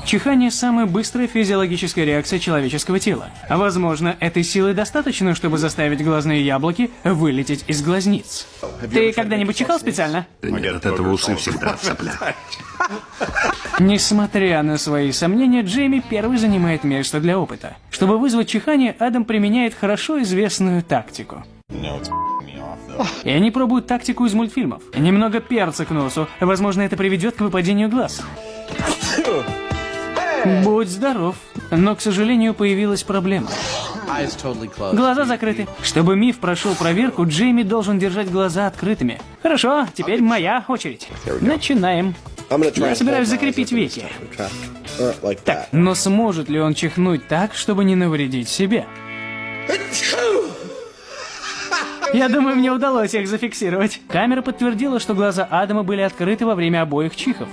Чихание – самая быстрая физиологическая реакция человеческого тела. Возможно, этой силы достаточно, чтобы заставить глазные яблоки вылететь из глазниц. Ты когда-нибудь чихал специально? Нет, от этого усы всегда в соплях. Несмотря на свои сомнения, Джейми первый занимает место для опыта. Чтобы вызвать чихание, Адам применяет хорошо известную тактику. И они пробуют тактику из мультфильмов. Немного перца к носу. Возможно, это приведет к выпадению глаз. Будь здоров. Но, к сожалению, появилась проблема. Глаза закрыты. Чтобы миф прошел проверку, Джейми должен держать глаза открытыми. Хорошо, теперь моя очередь. Начинаем. Я собираюсь закрепить веки. Так, но сможет ли он чихнуть так, чтобы не навредить себе? Я думаю, мне удалось их зафиксировать. Камера подтвердила, что глаза Адама были открыты во время обоих чихов.